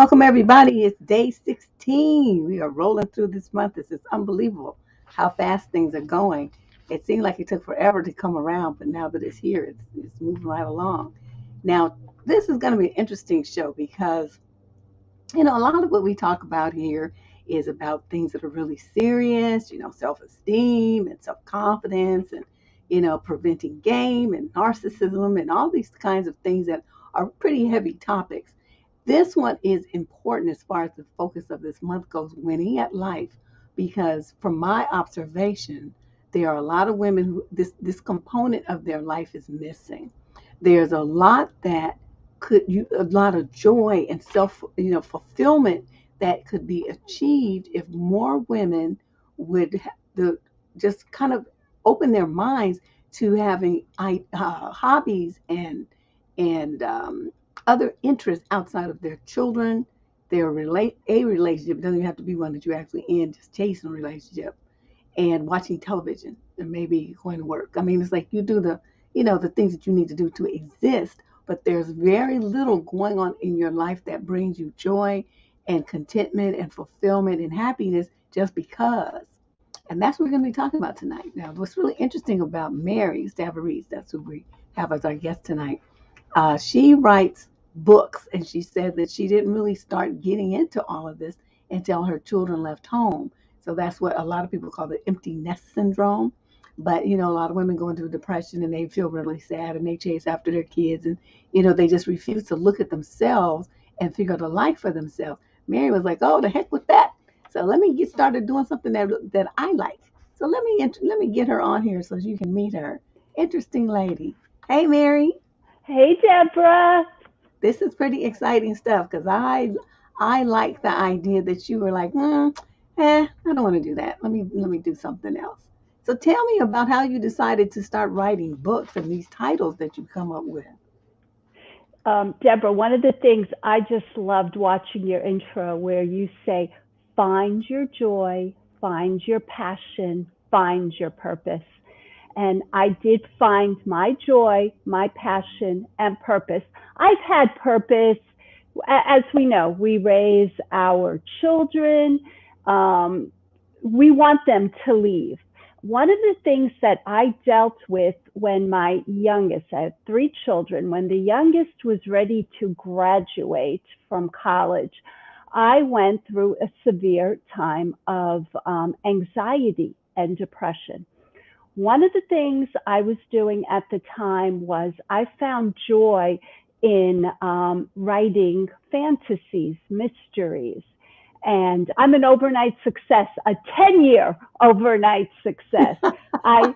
Welcome, everybody. It's day 16. We are rolling through this month. This is unbelievable how fast things are going. It seemed like it took forever to come around, but now that it's here, it's moving right along. Now, this is going to be an interesting show because, a lot of what we talk about here is about things that are really serious, self esteem and self confidence and, preventing game and narcissism and all these kinds of things that are pretty heavy topics. This one is important as far as the focus of this month goes, winning at life, because from my observation, there are a lot of women who this component of their life is missing. There's a lot that a lot of joy and self, fulfillment that could be achieved if more women would just kind of open their minds to having hobbies and other interests outside of their children, a relationship. It doesn't even have to be one that you're actually in, just chasing a relationship and watching television and maybe going to work. I mean, it's like you do the things that you need to do to exist, but there's very little going on in your life that brings you joy and contentment and fulfillment and happiness just because. And that's what we're going to be talking about tonight. Now, what's really interesting about Mary Savarese, that's who we have as our guest tonight. She writes books, and she said that she didn't really start getting into all of this until her children left home. So that's what a lot of people call the empty nest syndrome. But, a lot of women go into a depression and they feel really sad and they chase after their kids and, they just refuse to look at themselves and figure out a life for themselves. Mary was like, oh, the heck with that. So let me get started doing something that I like. So let me get her on here so you can meet her. Interesting lady. Hey, Mary. Hey, Deborah. This is pretty exciting stuff because I like the idea that you were like, I don't want to do that. Let me do something else. So tell me about how you decided to start writing books and these titles that you come up with. Deborah, one of the things I just loved watching your intro where you say, find your joy, find your passion, find your purpose. And I did find my joy, my passion, and purpose. I've had purpose. As we know, we raise our children. We want them to leave. One of the things that I dealt with when my youngest, I have 3 children, when the youngest was ready to graduate from college, I went through a severe time of anxiety and depression. One of the things I was doing at the time was I found joy in writing fantasies, mysteries. And I'm an overnight success, a 10-year overnight success. I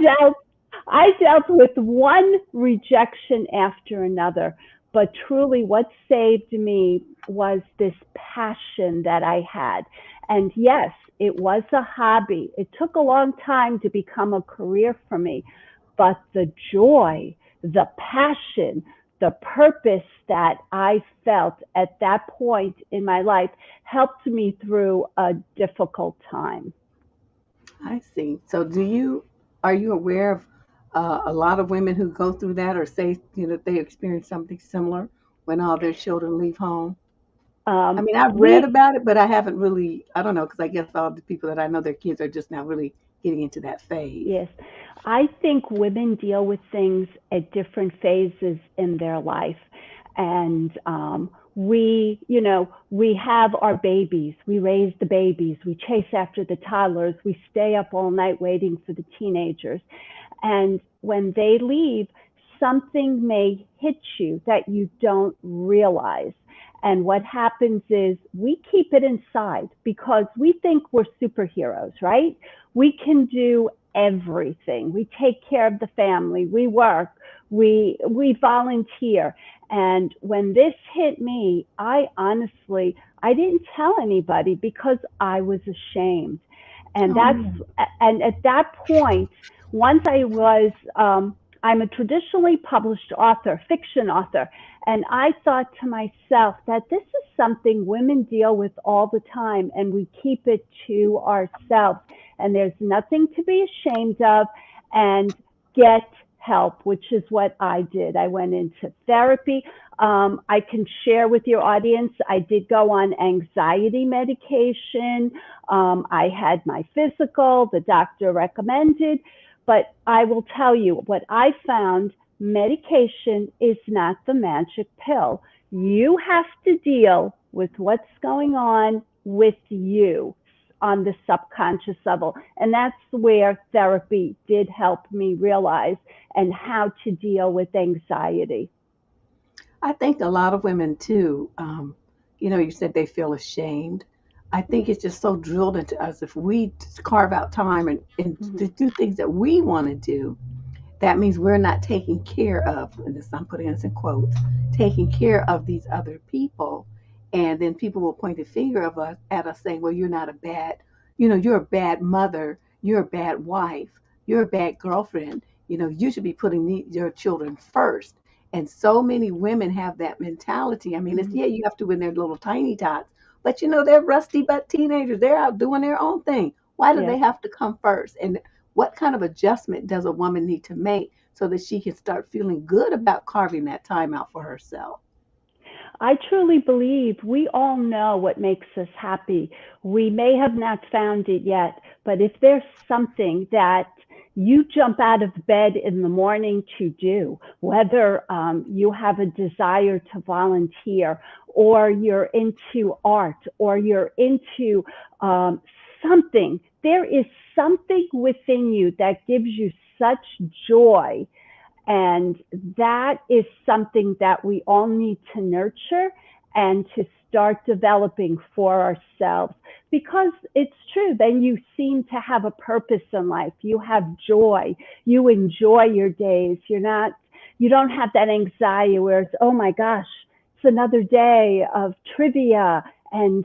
dealt with one rejection after another, but truly what saved me was this passion that I had. And yes, it was a hobby. It took a long time to become a career for me, but the joy, the passion, the purpose that I felt at that point in my life helped me through a difficult time. I see. So are you aware of a lot of women who go through that or say, they experience something similar when all their children leave home? I Um, mean, I've read we about it, but I haven't really, I don't know, because I guess all the people that I know, their kids are just now really getting into that phase. Yes. I think women deal with things at different phases in their life. And we have our babies, we raise the babies, we chase after the toddlers, we stay up all night waiting for the teenagers. And when they leave, something may hit you that you don't realize. And what happens is we keep it inside because we think we're superheroes, right? We can do everything. We take care of the family, we work, we volunteer. And when this hit me, I didn't tell anybody because I was ashamed. And Oh no. and at that point, once I'm a traditionally published author, fiction author, and I thought to myself that this is something women deal with all the time and we keep it to ourselves. And there's nothing to be ashamed of, and get help, which is what I did. I went into therapy. I can share with your audience, I did go on anxiety medication. I had my physical, the doctor recommended, but I will tell you what I found, medication is not the magic pill. You have to deal with what's going on with you on the subconscious level. And that's where therapy did help me realize and how to deal with anxiety. I think a lot of women too, you said they feel ashamed. I think it's just so drilled into us. If we carve out time and Mm-hmm. to do things that we want to do, that means we're not taking care of, and this I'm putting this in quotes, taking care of these other people. And then people will point the finger of us at us saying, well, you're not a bad, you're a bad mother, you're a bad wife, you're a bad girlfriend. You should be putting your children first. And so many women have that mentality. I mean, it's, Mm-hmm. yeah, you have to when they're little tiny tots, but they're rusty butt teenagers. They're out doing their own thing. Why do Yeah. they have to come first? And what kind of adjustment does a woman need to make so that she can start feeling good about carving that time out for herself? I truly believe we all know what makes us happy. We may have not found it yet, but if there's something that you jump out of bed in the morning to do, whether you have a desire to volunteer, or you're into art, or you're into something, there is something within you that gives you such joy, and that is something that we all need to nurture and to start developing for ourselves. Because it's true, then you seem to have a purpose in life. You have joy. You enjoy your days. You don't have that anxiety where it's, oh my gosh, it's another day of trivia and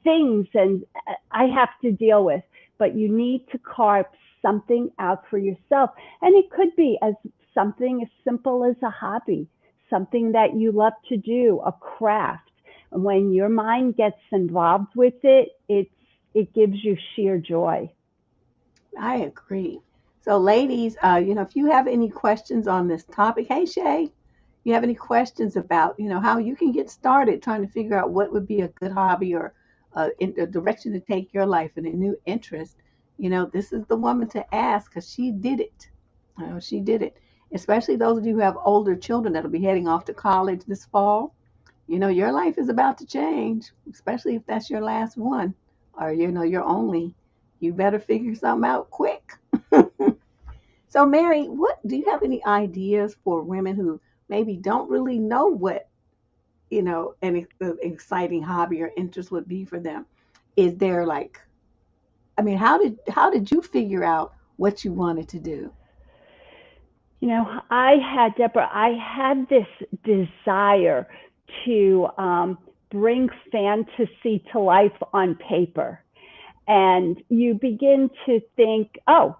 things and I have to deal with. But you need to carve something out for yourself. And it could be as something as simple as a hobby, something that you love to do, a craft. And when your mind gets involved with it, it gives you sheer joy. I agree. So, ladies, if you have any questions on this topic, hey Shay, you have any questions about, how you can get started trying to figure out what would be a good hobby or in a direction to take your life and a new interest, this is the woman to ask because she did it. She did it. Especially those of you who have older children that'll be heading off to college this fall. Your life is about to change, especially if that's your last one or, your only. You better figure something out quick. So, Mary, what do you have any ideas for women who maybe don't really know what, an exciting hobby or interest would be for them? Is there like, I mean, how did you figure out what you wanted to do? Deborah, I had this desire to bring fantasy to life on paper. And you begin to think, oh,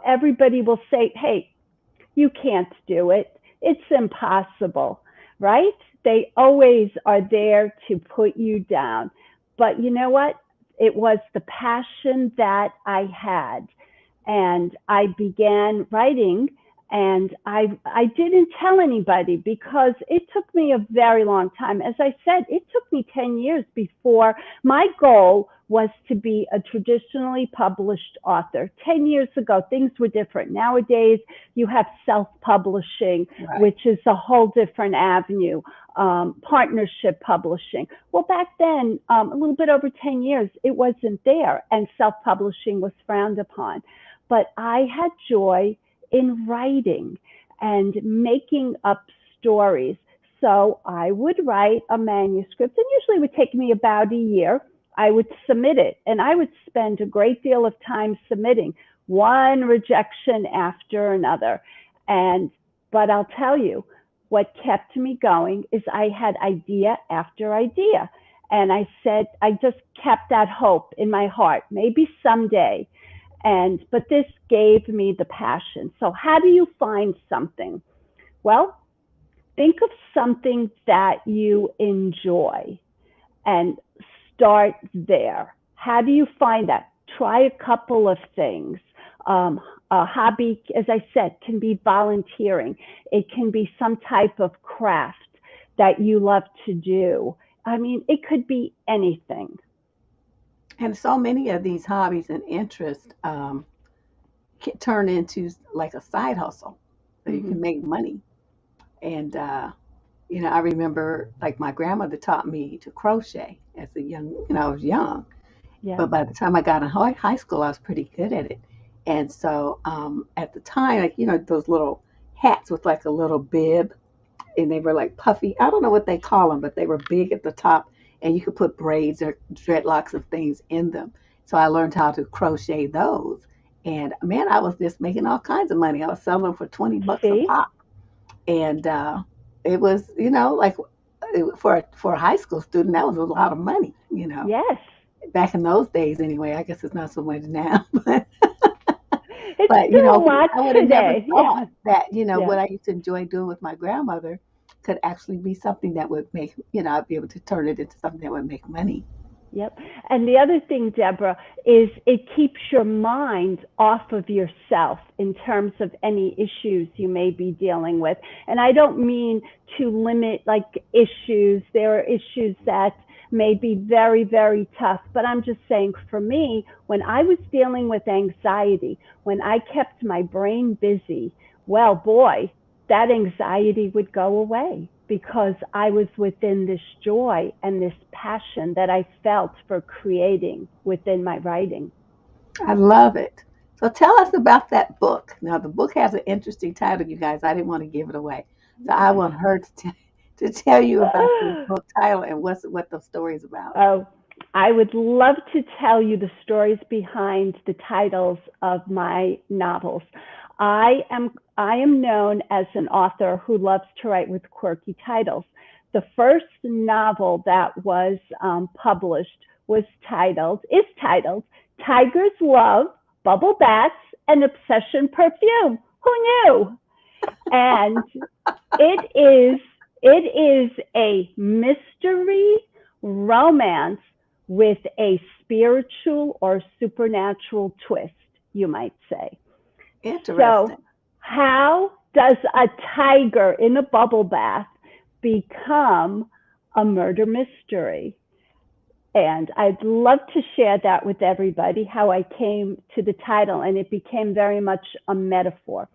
everybody will say, hey, you can't do it. It's impossible, right? They always are there to put you down. But you know what? It was the passion that I had. And I began writing, and I didn't tell anybody because it took me a very long time. As I said, it took me 10 years before my goal was to be a traditionally published author. 10 years ago, things were different. Nowadays, you have self-publishing, Right. which is a whole different avenue, partnership publishing. Well, back then, a little bit over 10 years, it wasn't there, and self-publishing was frowned upon. But I had joy in writing and making up stories. So I would write a manuscript, and usually it would take me about a year. I would submit it, and I would spend a great deal of time submitting one rejection after another. But I'll tell you, what kept me going is I had idea after idea. And I just kept that hope in my heart, maybe someday. But this gave me the passion. So how do you find something? Well, think of something that you enjoy and start there. How do you find that? Try a couple of things. A hobby, as I said, can be volunteering. It can be some type of craft that you love to do. I mean, it could be anything. And so many of these hobbies and interests can turn into like a side hustle, so you Hmm. can make money. And I remember like my grandmother taught me to crochet as a young, I was young, Yeah. but by the time I got in high school, I was pretty good at it. And so at the time, like those little hats with like a little bib, and they were like puffy. I don't know what they call them, but they were big at the top, and you could put braids or dreadlocks of things in them. So I learned how to crochet those. And man, I was just making all kinds of money. I was selling them for 20 bucks a See? pop. And it was, like for a high school student, that was a lot of money. Yes. Back in those days, anyway. I guess it's not so much now, but It's but still a lot I would have never today. thought Yeah. that Yeah. what I used to enjoy doing with my grandmother could actually be something that would make I'd be able to turn it into something that would make money. Yep. And the other thing, Deborah, is it keeps your mind off of yourself in terms of any issues you may be dealing with. And I don't mean to limit like issues. There are issues that may be very, very tough. But I'm just saying for me, when I was dealing with anxiety, when I kept my brain busy, well, boy, that anxiety would go away because I was within this joy and this passion that I felt for creating within my writing. I love it. So tell us about that book. Now the book has an interesting title, you guys. I didn't want to give it away, so I want her to tell you about this book title and what the story is about. Oh, I would love to tell you the stories behind the titles of my novels. I am known as an author who loves to write with quirky titles. The first novel that was published is titled Tigers Love Bubble Baths and Obsession Perfume. Who knew? And it is it is a mystery romance with a spiritual or supernatural twist, you might say. So, Interesting. how does a tiger in a bubble bath become a murder mystery? And I'd love to share that with everybody, how I came to the title, and it became very much a metaphor.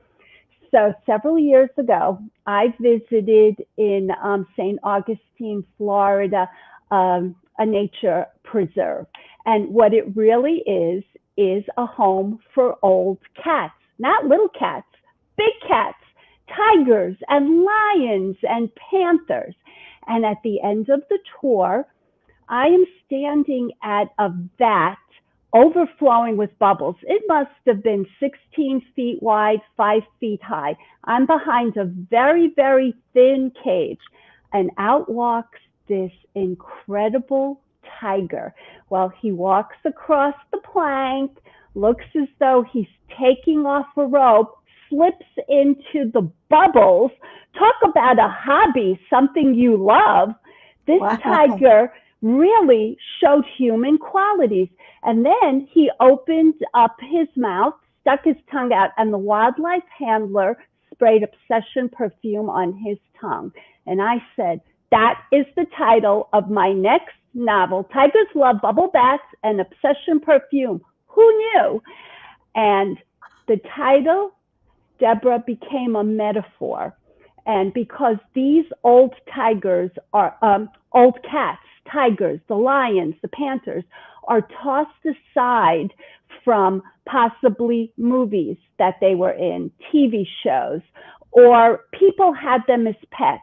So, several years ago, I visited in St. Augustine, Florida, a nature preserve. And what it really is a home for old cats, not little cats, big cats, tigers and lions and panthers. And at the end of the tour, I am standing at a vat overflowing with bubbles. It must have been 16 feet wide, 5 feet high. I'm behind a very, very thin cage, and out walks this incredible tiger. Well, he walks across the plank, looks as though he's taking off a rope, slips into the bubbles. Talk about a hobby, something you love. This Wow. tiger really showed human qualities. And then he opened up his mouth, stuck his tongue out, and the wildlife handler sprayed obsession perfume on his tongue. And I said, that is the title of my next novel, Tigers Love Bubble Baths and Obsession Perfume. Who knew? And the title, Deborah, became a metaphor. And because these old tigers are old cats, tigers, the lions, the panthers, are tossed aside from possibly movies that they were in, TV shows, or people had them as pets.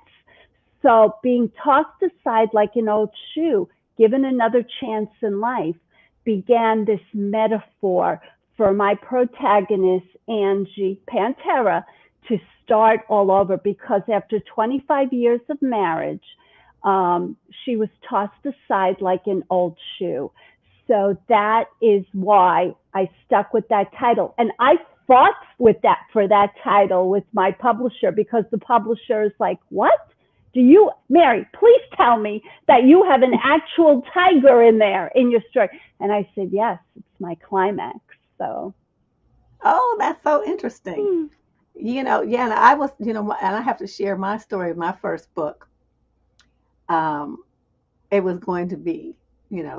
So being tossed aside like an old shoe, given another chance in life, began this metaphor for my protagonist, Angie Pantera, to start all over because after 25 years of marriage, she was tossed aside like an old shoe. So that is why I stuck with that title. And I fought with that for that title with my publisher because the publisher is like, what? Mary, please tell me that you have an actual tiger in there in your story. And I said, yes, it's my climax. So, Oh, that's so so interesting. Yeah, and I was, and I have to share my story of my first book. Um, it was going to be,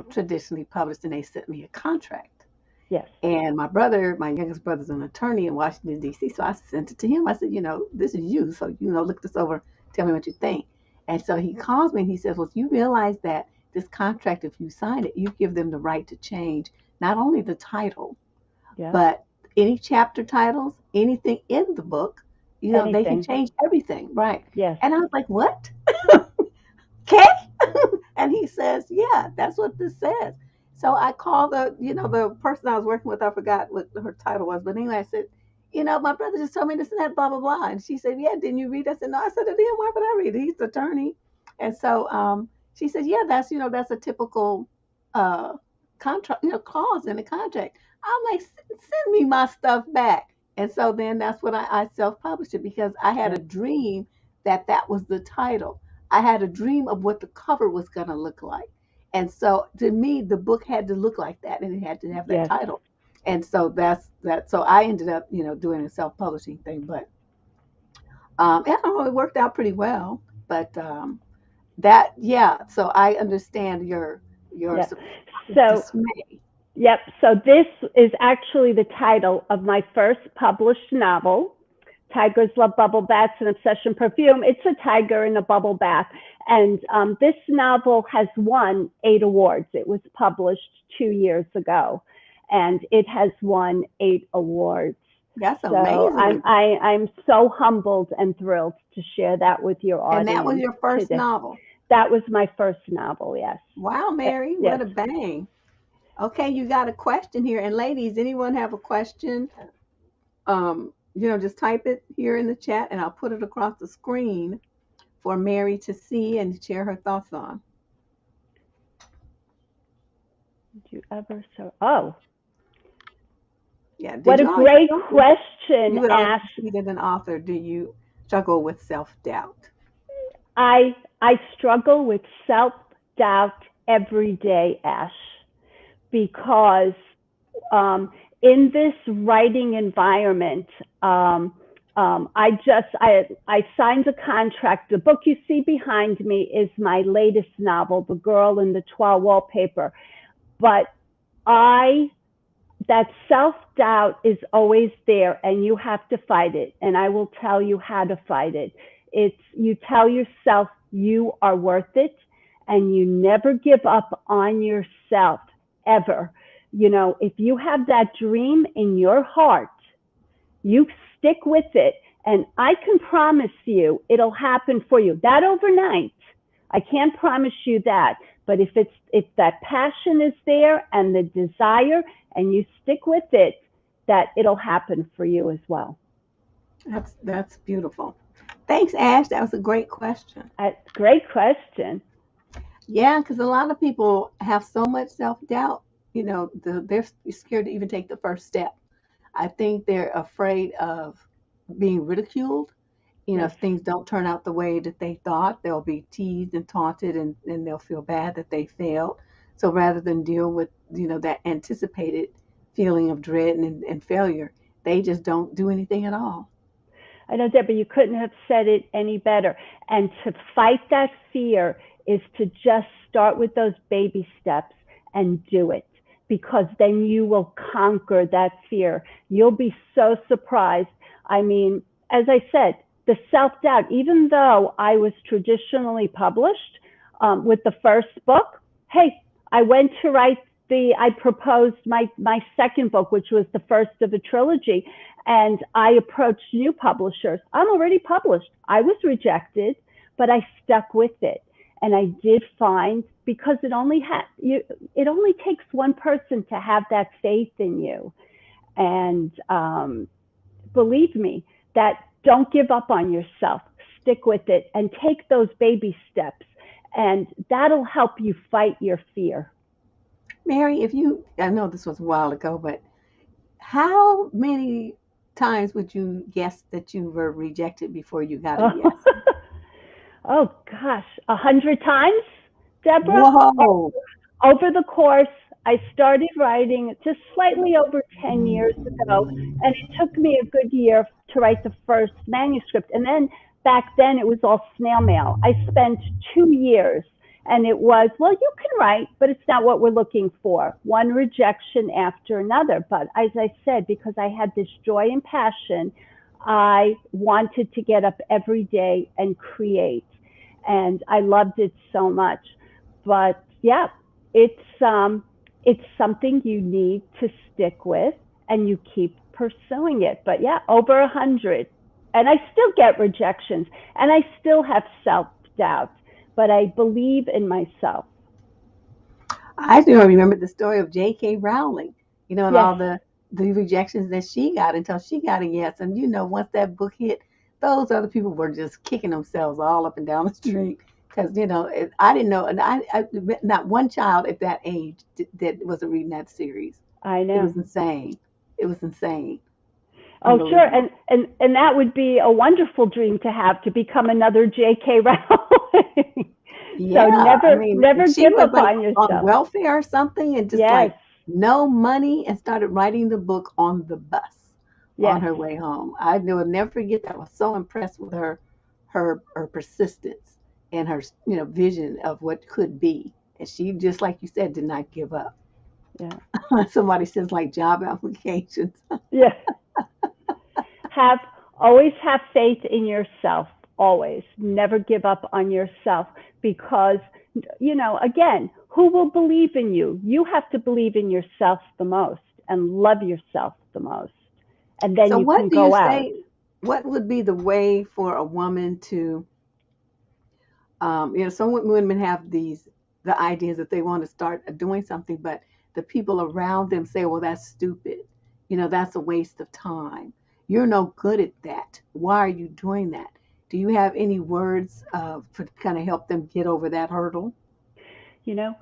traditionally published, and they sent me a contract. Yes. And my youngest brother's an attorney in Washington, D.C., so I sent it to him. I said, this is you, so, look this over, tell me what you think. And so he calls me and he says, well, you realize that this contract, if you sign it, you give them the right to change not only the title, Yeah. but any chapter titles, anything in the book, they can change everything, right? Yes. And I was like, what? Okay. And he says, yeah, that's what this says. So I called the person I was working with. I forgot what her title was, but anyway, I said, my brother just told me this and that, blah blah blah. And she said, yeah, didn't you read? I said, no. I said, then why would I read it? He's the attorney. And so she said, yeah, that's a typical contract, clause in the contract. I'm like, send me my stuff back. And so then that's when I self-published it, because I had a dream that was the title. I had a dream of what the cover was going to look like. And so to me, the book had to look like that, and it had to have that title. And so that's that. So I ended up, doing a self-publishing thing, but it worked out pretty well. But so I understand your dismay. Yep. So this is actually the title of my first published novel, Tigers Love Bubble Baths and Obsession Perfume. It's a tiger in a bubble bath. And this novel has won 8 awards. It was published 2 years ago, and it has won 8 awards. That's amazing. I'm so humbled and thrilled to share that with your audience. And that was your first novel? That was my first novel, yes. Wow, Mary, what a bang. Okay, you got a question here. And ladies, anyone have a question? Just type it here in the chat, and I'll put it across the screen for Mary to see and share her thoughts on. Did you ever Oh. Yeah. What a great question, Ash. As an author, do you struggle with self-doubt? I struggle with self-doubt every day, Ash, because in this writing environment, I signed a contract. The book you see behind me is my latest novel, The Girl in the Tall Wallpaper. But that self-doubt is always there, and you have to fight it. And I will tell you how to fight it. You tell yourself you are worth it, and you never give up on yourself, ever. If you have that dream in your heart, you stick with it, and I can promise you it'll happen for you. That overnight, I can't promise you that, but if that passion is there and the desire, and you stick with it, that it'll happen for you as well. That's beautiful. Thanks, Ash. That was a great question. Great question. Yeah, because a lot of people have so much self-doubt. They're scared to even take the first step. I think they're afraid of being ridiculed. If things don't turn out the way that they thought, they'll be teased and taunted, and they'll feel bad that they failed. So rather than deal with, that anticipated feeling of dread and failure, they just don't do anything at all. I know, Deborah, you couldn't have said it any better. And to fight that fear is to just start with those baby steps and do it, because then you will conquer that fear. You'll be so surprised. I mean, as I said, the self-doubt, even though I was traditionally published with the first book, hey, I went to write I proposed my second book, which was the first of a trilogy, and I approached new publishers. I'm already published. I was rejected, but I stuck with it. And I did find, because it only takes one person to have that faith in you. And believe me, that don't give up on yourself. Stick with it and take those baby steps, and that'll help you fight your fear. Mary, I know this was a while ago, but how many times would you guess that you were rejected before you got a yes? Oh gosh, 100 times, Deborah? Whoa. Over the course I started writing just slightly over 10 years ago, and it took me a good year to write the first manuscript. And then back then it was all snail mail. I spent 2 years, and it was, well, you can write, but it's not what we're looking for. One rejection after another. But as I said, because I had this joy and passion, I wanted to get up every day and create. And I loved it so much. But yeah, it's something you need to stick with, and you keep pursuing it. But yeah, over 100. And I still get rejections, and I still have self-doubt, but I believe in myself. I do remember the story of J.K. Rowling, and Yes, all the rejections that she got until she got a yes. And once that book hit, those other people were just kicking themselves all up and down the street because I didn't know, and not one child at that age that wasn't reading that series. I It know. was insane. It was insane, Oh, sure. And, unbelievable. and, and that would be a wonderful dream to have, to become another J.K. Rowling. So Yeah, I never, mean, never she give was up like on on yourself. welfare or something, and just Yes, like no money, and started writing the book on the bus on yes, her way home. I will never forget that. I was so impressed with her persistence and her vision of what could be, and she, just like you said, did not give up. yeah, Somebody says like job applications. yeah. Have Always have faith in yourself. Always never give up on yourself, because again, who will believe in you? You have to believe in yourself the most and love yourself the most, and then So, you what can do you go out. say? What would be the way for a woman to some women have the ideas that they want to start doing something, but the people around them say, "Well, that's stupid. That's a waste of time. You're no good at that. Why are you doing that?" Do you have any words to kind of help them get over that hurdle? You know,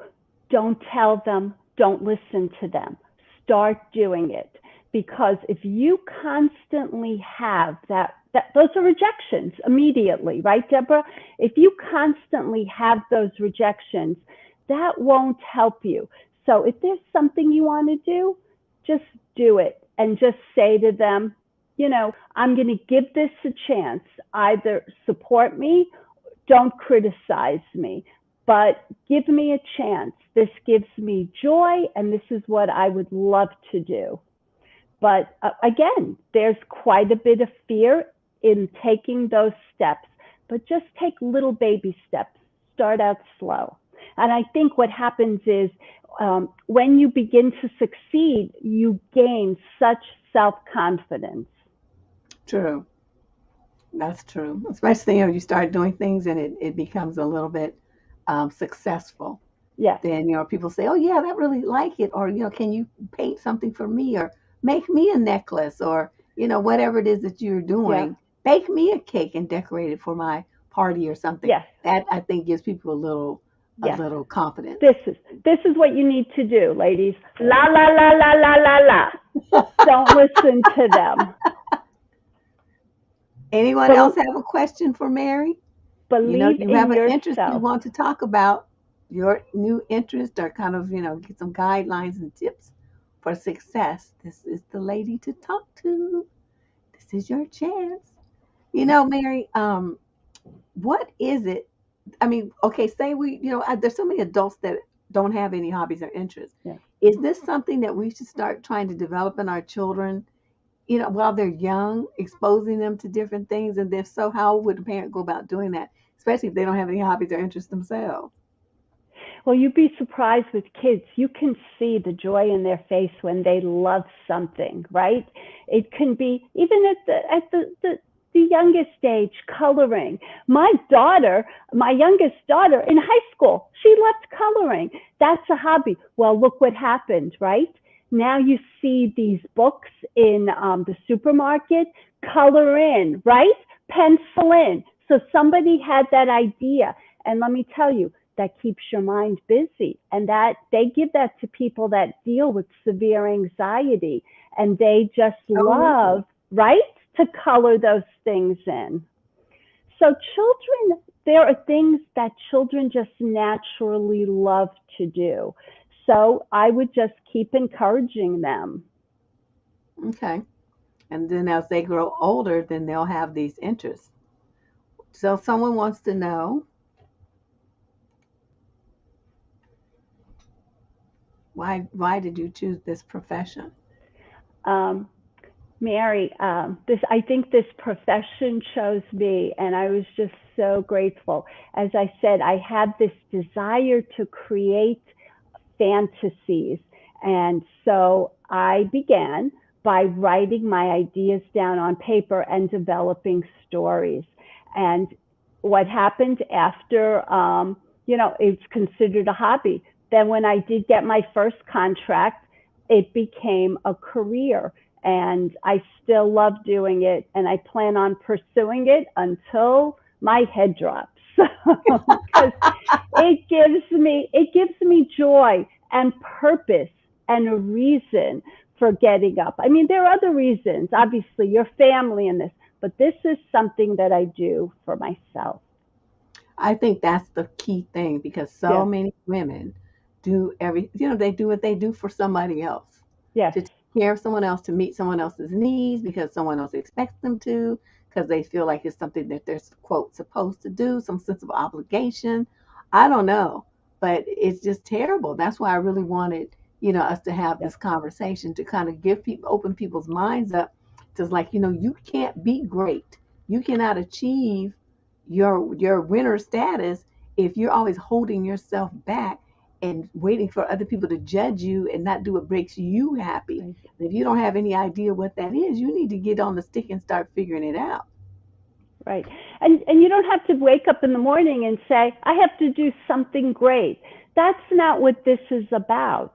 don't tell them, don't listen to them. Start doing it. Because if you constantly have those are rejections immediately, right, Deborah? If you constantly have those rejections, that won't help you. So if there's something you want to do, just do it, and just say to them, I'm going to give this a chance. Either support me, don't criticize me, but give me a chance. This gives me joy, and this is what I would love to do. But again, there's quite a bit of fear in taking those steps, but just take little baby steps. Start out slow. And I think what happens is, when you begin to succeed, you gain such self confidence. True. That's true. Especially you start doing things and it becomes a little bit successful. Yes, Then people say, "Oh yeah, that really like it," or "Can you paint something for me, or make me a necklace, or whatever it is that you're yeah, doing, bake me a cake and decorate it for my party or something." yes, That, I think, gives people a yes. little confidence. This is this is what you need to do, ladies. La la la la la la la. Don't listen to them. Anyone else Be- have a question for Mary? Believe You have in an interest you yourself. want to talk about, your new interest, or kind of get some guidelines and tips for success. This is the lady to talk to. This is your chance. Mary, what is it? I mean, okay, say there's so many adults that don't have any hobbies or interests. Yeah. Is this something that we should start trying to develop in our children, while they're young, exposing them to different things? And if so, how would a parent go about doing that, especially if they don't have any hobbies or interests themselves? Well, you'd be surprised with kids. You can see the joy in their face when they love something, right? It can be even at the youngest age, coloring. My youngest daughter in high school, she loved coloring. That's a hobby. Well, look what happened, right? Now you see these books in the supermarket, color in, right? Pencil in. So somebody had that idea. And let me tell you, that keeps your mind busy, and that they give that to people that deal with severe anxiety, and they just Oh, love, really? right, to color those things in. So children, there are things that children just naturally love to do. So I would just keep encouraging them. Okay. And then as they grow older, then they'll have these interests. So someone wants to know, why did you choose this profession? Um, Mary, I think this profession chose me, and I was just so grateful. As I said, I had this desire to create fantasies, and so I began by writing my ideas down on paper and developing stories. And what happened after, it's considered a hobby. Then when I did get my first contract, it became a career, and I still love doing it, and I plan on pursuing it until my head drops. Because it gives me joy and purpose and a reason for getting up. I mean, there are other reasons, obviously, your family and this, but this is something that I do for myself. I think that's the key thing because so Yes, many women do they do what they do for somebody else, yes, to take care of someone else, to meet someone else's needs because someone else expects them to, because they feel like it's something that they're, quote, supposed to do, some sense of obligation. I don't know, but it's just terrible. That's why I really wanted, us to have yes, this conversation to kind of give people, open people's minds up to like, you can't be great. You cannot achieve your winner status if you're always holding yourself back and waiting for other people to judge you and not do what breaks you happy. right, And if you don't have any idea what that is, you need to get on the stick and start figuring it out. right. And you don't have to wake up in the morning and say, I have to do something great. That's not what this is about.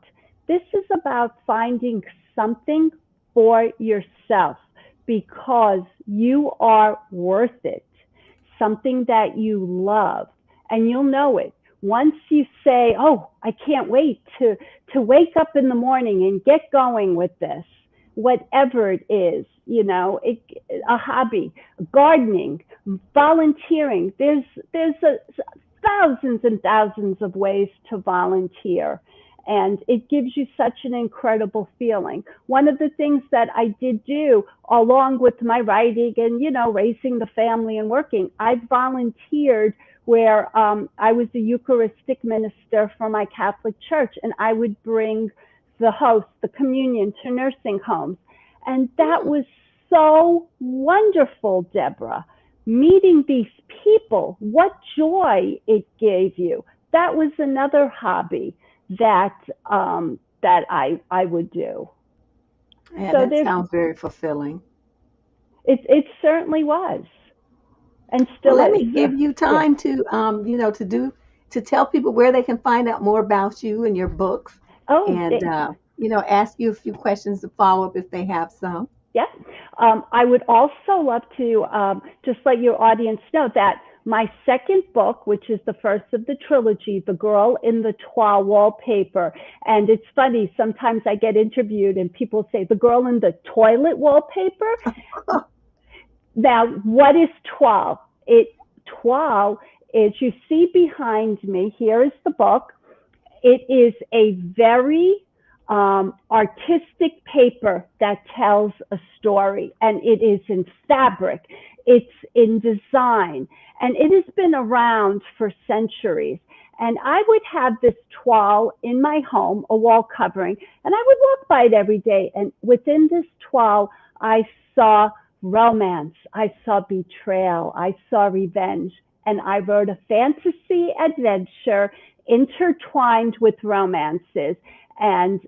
This is about finding something for yourself because you are worth it, something that you love, and you'll know it. Once you say, oh, I can't wait to wake up in the morning and get going with this, whatever it is, a hobby, gardening, volunteering. There's thousands and thousands of ways to volunteer. And it gives you such an incredible feeling. One of the things that I did do along with my writing and, raising the family and working, I volunteered where I was a Eucharistic minister for my Catholic church, and I would bring the host, the communion, to nursing homes. And that was so wonderful, Deborah. Meeting these people, what joy it gave you. That was another hobby that I would do. Yeah, So that sounds very fulfilling. it certainly was, and Well, still let is. me give you Yeah. time to to tell people where they can find out more about you and your books, Oh, and ask you a few questions to follow up if they have some. yeah. I would also love to just let your audience know that my second book, which is the first of the trilogy, The Girl in the Toile Wallpaper, and it's funny, sometimes I get interviewed and people say, the girl in the toilet wallpaper? Now, what is toile? Toile is, you see behind me, here is the book. It is a very artistic paper that tells a story, and it is in fabric, it's in design, and it has been around for centuries. And I would have this toile in my home, a wall covering, and I would walk by it every day. And within this toile, I saw romance, I saw betrayal, I saw revenge, and I wrote a fantasy adventure intertwined with romances and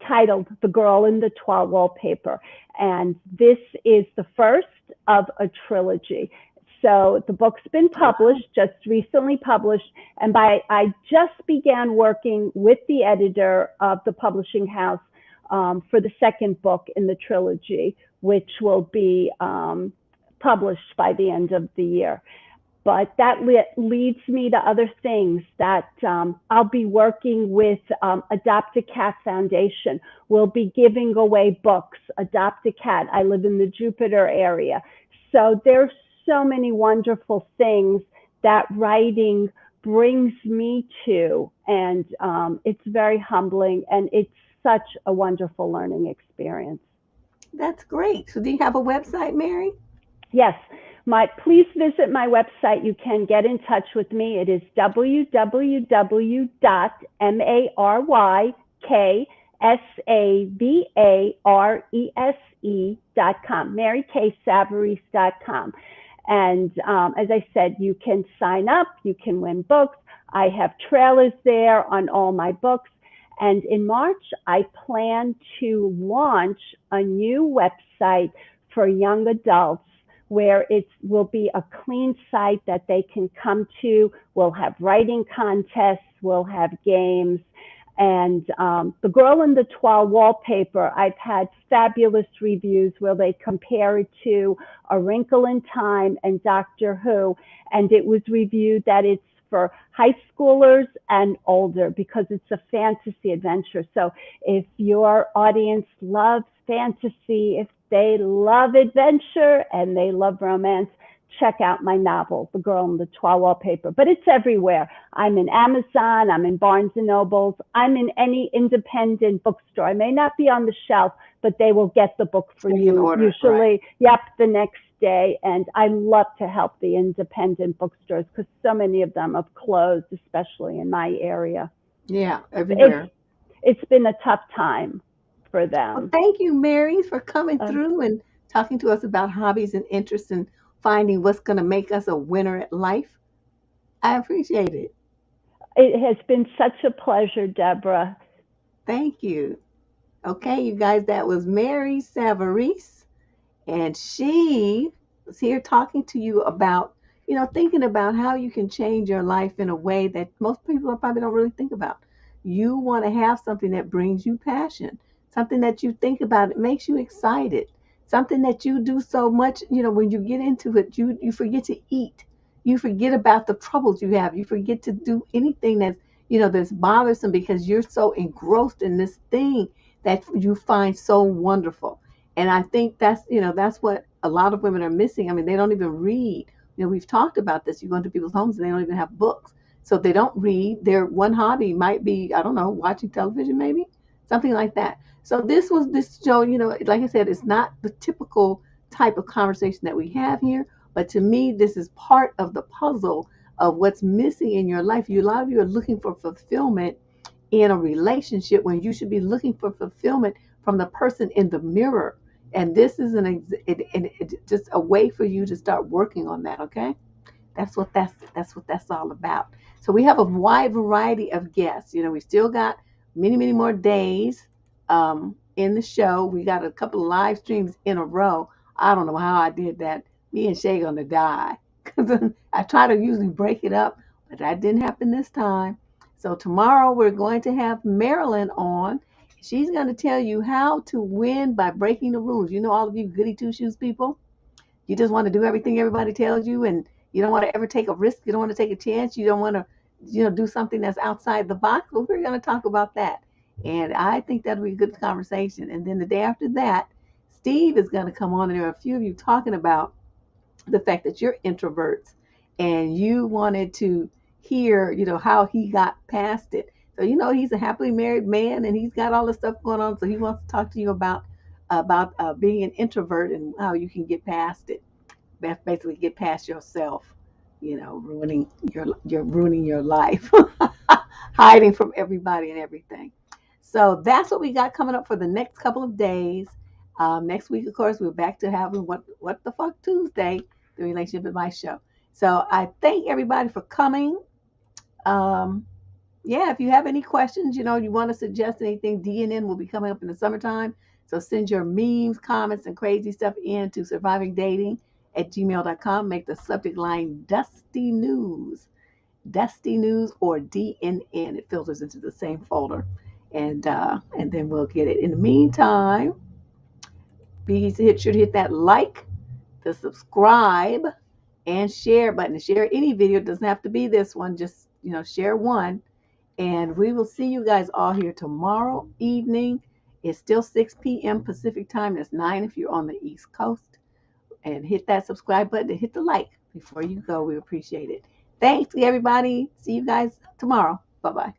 titled The Girl in the Toile Wallpaper. And this is the first of a trilogy. So the book's been published, just recently published, and I just began working with the editor of the publishing house for the second book in the trilogy, which will be published by the end of the year. But that leads me to other things that I'll be working with Adopt a Cat Foundation. We'll be giving away books. Adopt a Cat. I live in the Jupiter area. So there's so many wonderful things that writing brings me to. And it's very humbling, and it's such a wonderful learning experience. That's great. So do you have a website, Mary? Yes, please visit my website. You can get in touch with me. It is www.marykasavarese.com, marykasavarese.com. And as I said, you can sign up, you can win books. I have trailers there on all my books. And in March, I plan to launch a new website for young adults where it will be a clean site that they can come to. We'll have writing contests, we'll have games. And the Girl in the Twa wallpaper, I've had fabulous reviews where they compare it to A Wrinkle in Time and Doctor Who. And it was reviewed that it's for high schoolers and older because it's a fantasy adventure. So if your audience loves fantasy, if they love adventure and they love romance, check out my novel, The Girl in the Twa wallpaper. But it's everywhere. I'm in Amazon, I'm in Barnes and Nobles, I'm in any independent bookstore. I may not be on the shelf, but they will get the book for you usually, right. Yep, the next day. And I love to help the independent bookstores because so many of them have closed, especially in my area. Yeah, everywhere. It's been a tough time for them. Well, thank you, Mary, for coming through and talking to us about hobbies and interests and finding what's going to make us a winner at life. I appreciate it. It has been such a pleasure, Deborah. Thank you. Okay, you guys, that was Mary Savarese, and she was here talking to you about, thinking about how you can change your life in a way that most people probably don't really think about. You want to have something that brings you passion, something that you think about, it makes you excited, something that you do so much, when you get into it, you forget to eat. You forget about the troubles you have. You forget to do anything that's bothersome because you're so engrossed in this thing that you find so wonderful. And I think that's what a lot of women are missing. I mean, they don't even read. We've talked about this. You go into people's homes and they don't even have books. So they don't read. Their one hobby might be, I don't know, watching television maybe, something like that. So this show, like I said, it's not the typical type of conversation that we have here. But to me, this is part of the puzzle of what's missing in your life. A lot of you are looking for fulfillment in a relationship when you should be looking for fulfillment from the person in the mirror. And this is just a way for you to start working on that. Okay, that's what that's all about. So we have a wide variety of guests. We still got many more days in the show. We got a couple of live streams in a row. I don't know how I did that. Me and Shay gonna die because I try to usually break it up, but that didn't happen this time. So tomorrow we're going to have Marilyn on. She's going to tell you how to win by breaking the rules. All of you goody two-shoes people, you just want to do everything everybody tells you, and you don't want to ever take a risk. You don't want to take a chance. You don't want to, do something that's outside the box. Well, we're going to talk about that, and I think that'll be a good conversation. And then the day after that, Steve is going to come on, and there are a few of you talking about the fact that you're introverts, and you wanted to hear, how he got past it. So, he's a happily married man and he's got all this stuff going on. So he wants to talk to you about being an introvert and how you can get past it. Basically get past yourself, ruining your life, hiding from everybody and everything. So that's what we got coming up for the next couple of days. Next week, of course, we're back to having what the fuck Tuesday, the relationship advice show. So I thank everybody for coming. If you have any questions, you want to suggest anything, DNN will be coming up in the summertime. So send your memes, comments, and crazy stuff in to survivingdating@gmail.com. Make the subject line Dusty News or DNN. It filters into the same folder. And then we'll get it. In the meantime, be sure to hit that like, the subscribe, and share button. To share any video, it doesn't have to be this one. Just, share one. And we will see you guys all here tomorrow evening. It's still 6 p.m. Pacific time. That's 9 if you're on the East Coast. And hit that subscribe button and hit the like before you go. We appreciate it. Thanks, everybody. See you guys tomorrow. Bye bye.